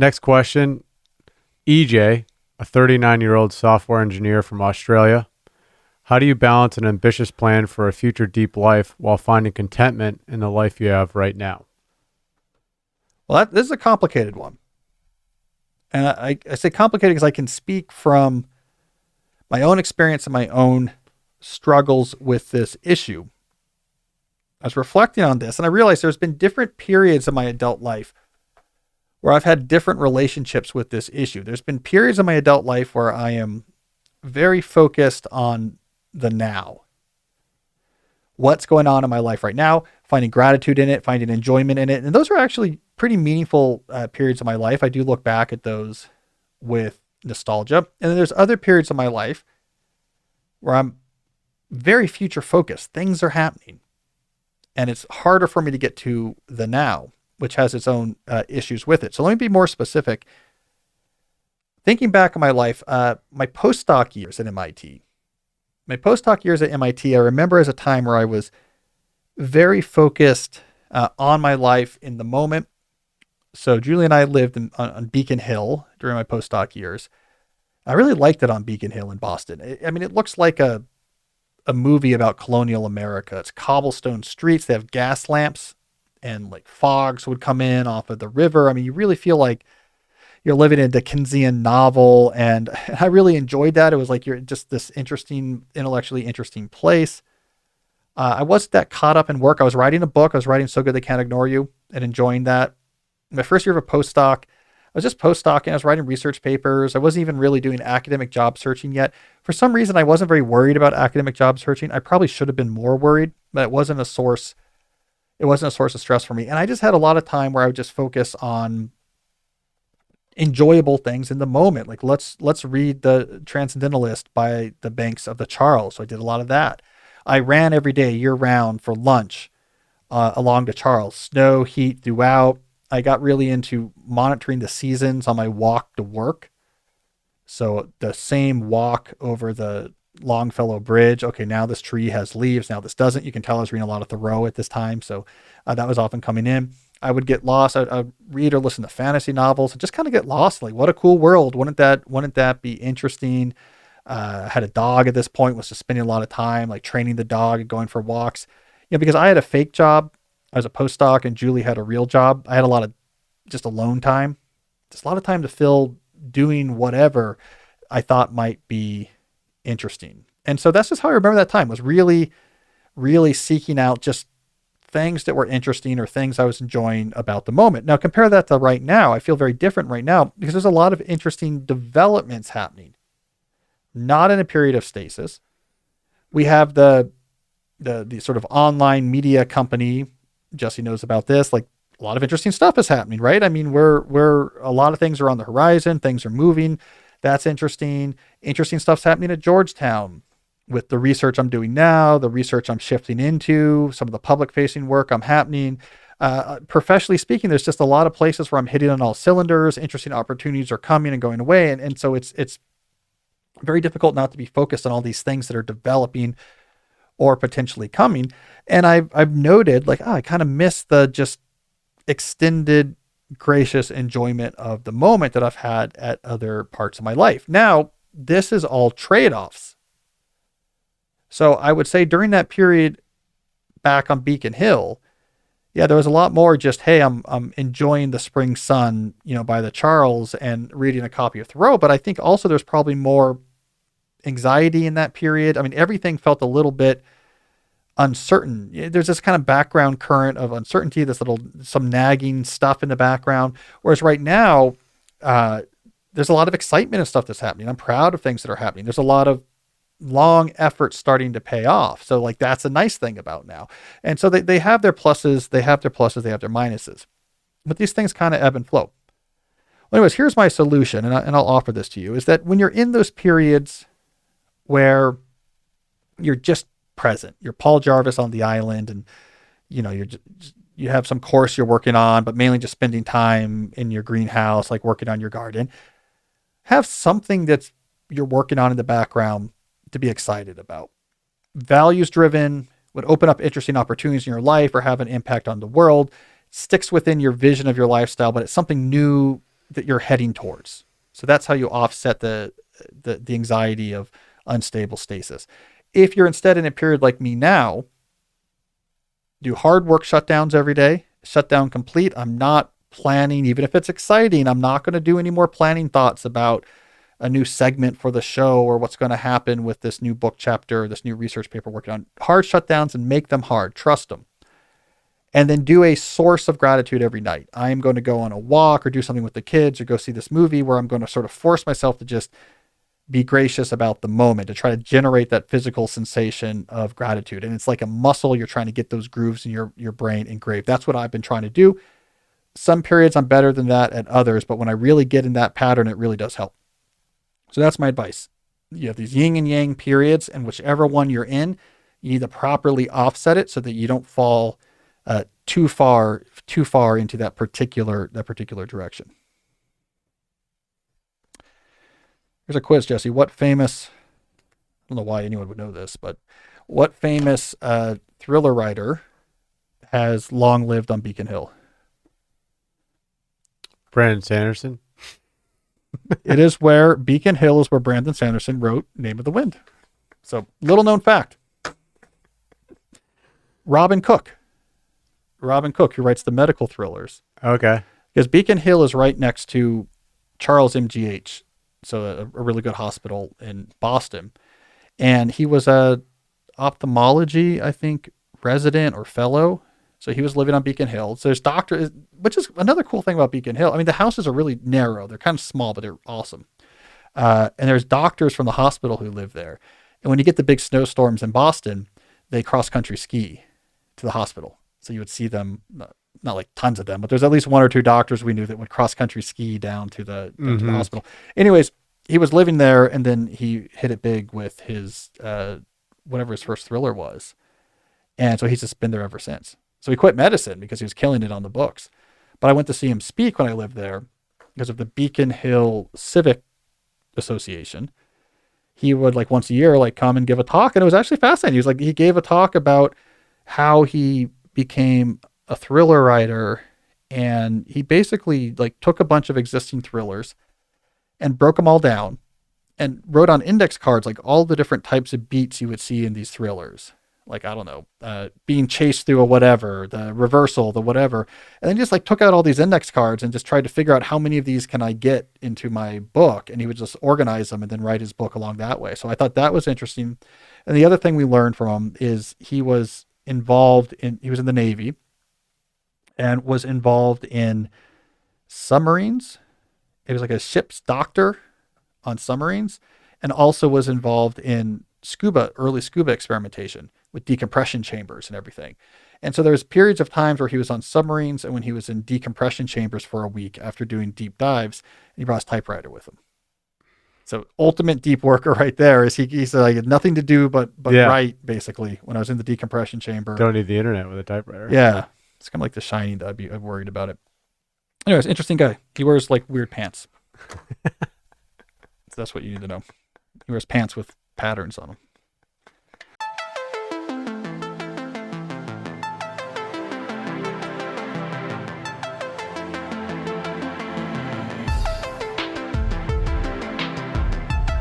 Next question. EJ, a 39-year-old software engineer from Australia. How do you balance an ambitious plan for a future deep life while finding contentment in the life you have right now? Well, this is a complicated one. And I say complicated because I can speak from my own experience and my own struggles with this issue. I was reflecting on this and I realized there's been different periods of my adult life where I've had different relationships with this issue. There's been periods of my adult life where I am very focused on the now. What's going on in my life right now, finding gratitude in it, finding enjoyment in it. And those are actually pretty meaningful periods of my life. I do look back at those with nostalgia. And then there's other periods of my life where I'm very future focused. Things are happening. And it's harder for me to get to the now, which has its own issues with it. So let me be more specific. Thinking back on my life, my postdoc years at MIT. My postdoc years at MIT, I remember as a time where I was very focused on my life in the moment. So Julie and I lived on Beacon Hill during my postdoc years. I really liked it on Beacon Hill in Boston. It looks like a movie about colonial America. It's cobblestone streets. They have gas lamps and like fogs would come in off of the river. I mean, you really feel like you're living in a Dickensian novel. And I really enjoyed that. It was like, you're just this interesting, intellectually interesting place. I wasn't that caught up in work. I was writing a book. I was writing So Good They Can't Ignore You and enjoying that. My first year of a postdoc, I was just postdocing. I was writing research papers. I wasn't even really doing academic job searching yet. For some reason, I wasn't very worried about academic job searching. I probably should have been more worried, but it wasn't a source. It wasn't a source of stress for me. And I just had a lot of time where I would just focus on enjoyable things in the moment. Like let's read The Transcendentalist by the banks of the Charles. So I did a lot of that. I ran every day year round for lunch along the Charles. Snow, heat throughout. I got really into monitoring the seasons on my walk to work. So the same walk over the Longfellow Bridge. Okay, now this tree has leaves. Now this doesn't. You can tell I was reading a lot of Thoreau at this time. So that was often coming in. I would get lost. I'd read or listen to fantasy novels and just kind of get lost. Like, what a cool world. Wouldn't that be interesting? Had a dog at this point, was just spending a lot of time like training the dog and going for walks. Because I had a fake job. I was a postdoc and Julie had a real job. I had a lot of just alone time, just a lot of time to fill doing whatever I thought might be interesting. And so that's just how I remember that time, was really, really seeking out just things that were interesting or things I was enjoying about the moment. Now compare that to right now. I feel very different right now because there's a lot of interesting developments happening, not in a period of stasis. We have the sort of online media company. Jesse knows about this. Like, a lot of interesting stuff is happening, right? I mean, we're a lot of things are on the horizon. Things are moving. That's interesting. Interesting stuff's happening at Georgetown with the research I'm doing now, the research I'm shifting into, some of the public facing work I'm happening. Professionally speaking, there's just a lot of places where I'm hitting on all cylinders. Interesting opportunities are coming and going away. And so it's very difficult not to be focused on all these things that are developing or potentially coming. And I've noted like, I kind of miss the just extended, gracious enjoyment of the moment that I've had at other parts of my life. Now, this is all trade-offs. So I would say during that period back on Beacon Hill, yeah, there was a lot more just, hey, I'm enjoying the spring sun, by the Charles and reading a copy of Thoreau. But I think also there's probably more anxiety in that period. I mean, everything felt a little bit uncertain. There's this kind of background current of uncertainty, some nagging stuff in the background. Whereas right now, there's a lot of excitement and stuff that's happening. I'm proud of things that are happening. There's a lot of long effort starting to pay off. So like, that's a nice thing about now. And so they have their pluses, they have their minuses, but these things kind of ebb and flow. Well, anyways, here's my solution. And I'll offer this to you, is that when you're in those periods where you're just present, you're Paul Jarvis on the island, and you have some course you're working on, but mainly just spending time in your greenhouse, like working on your garden. Have something that's you're working on in the background to be excited about. Values driven, would open up interesting opportunities in your life or have an impact on the world. Sticks within your vision of your lifestyle, but it's something new that you're heading towards. So that's how you offset the anxiety of unstable stasis. If you're instead in a period like me now, do hard work shutdowns every day, shutdown complete. I'm not planning, even if it's exciting, I'm not going to do any more planning thoughts about a new segment for the show or what's going to happen with this new book chapter, or this new research paper working on. Hard shutdowns and make them hard. Trust them. And then do a source of gratitude every night. I am going to go on a walk or do something with the kids or go see this movie where I'm going to sort of force myself to just be gracious about the moment, to try to generate that physical sensation of gratitude. And it's like a muscle. You're trying to get those grooves in your brain engraved. That's what I've been trying to do. Some periods I'm better than that at others, but when I really get in that pattern, it really does help. So that's my advice. You have these yin and yang periods, and whichever one you're in, you need to properly offset it so that you don't fall too far into that particular direction. Here's a quiz, Jesse. What famous, I don't know why anyone would know this, but what famous thriller writer has long lived on Beacon Hill? Brandon Sanderson. It is where Beacon Hill is where Brandon Sanderson wrote Name of the Wind. So, little known fact. Robin Cook, who writes the medical thrillers. Okay. Because Beacon Hill is right next to Charles MGH, so a really good hospital in Boston. And he was a ophthalmology, I think, resident or fellow. So he was living on Beacon Hill. So there's doctors, which is another cool thing about Beacon Hill. I mean, the houses are really narrow. They're kind of small, but they're awesome. And there's doctors from the hospital who live there. And when you get the big snowstorms in Boston, they cross-country ski to the hospital. So you would see them, not like tons of them, but there's at least one or two doctors we knew that would cross-country ski down to the hospital. Anyways, he was living there, and then he hit it big with his, whatever his first thriller was. And so he's just been there ever since. So he quit medicine because he was killing it on the books. But I went to see him speak when I lived there because of the Beacon Hill Civic Association. He would like once a year, like come and give a talk. And it was actually fascinating. He gave a talk about how he became a thriller writer. And he basically like took a bunch of existing thrillers and broke them all down and wrote on index cards, like all the different types of beats you would see in these thrillers. Like, I don't know, being chased through a whatever, the reversal, the whatever. And then just like took out all these index cards and just tried to figure out how many of these can I get into my book. And he would just organize them and then write his book along that way. So I thought that was interesting. And the other thing we learned from him is he was in the Navy and was involved in submarines. He was like a ship's doctor on submarines, and also was involved in early scuba experimentation with decompression chambers and everything. And so there's periods of times where he was on submarines and when he was in decompression chambers for a week after doing deep dives, and he brought his typewriter with him. So ultimate deep worker right there is he said I had nothing to do but write, basically, when I was in the decompression chamber. Don't need the internet with a typewriter. Yeah. It's kind of like The Shining that I'm worried about it. Anyways, interesting guy. He wears like weird pants. So that's what you need to know. He wears pants with patterns on them.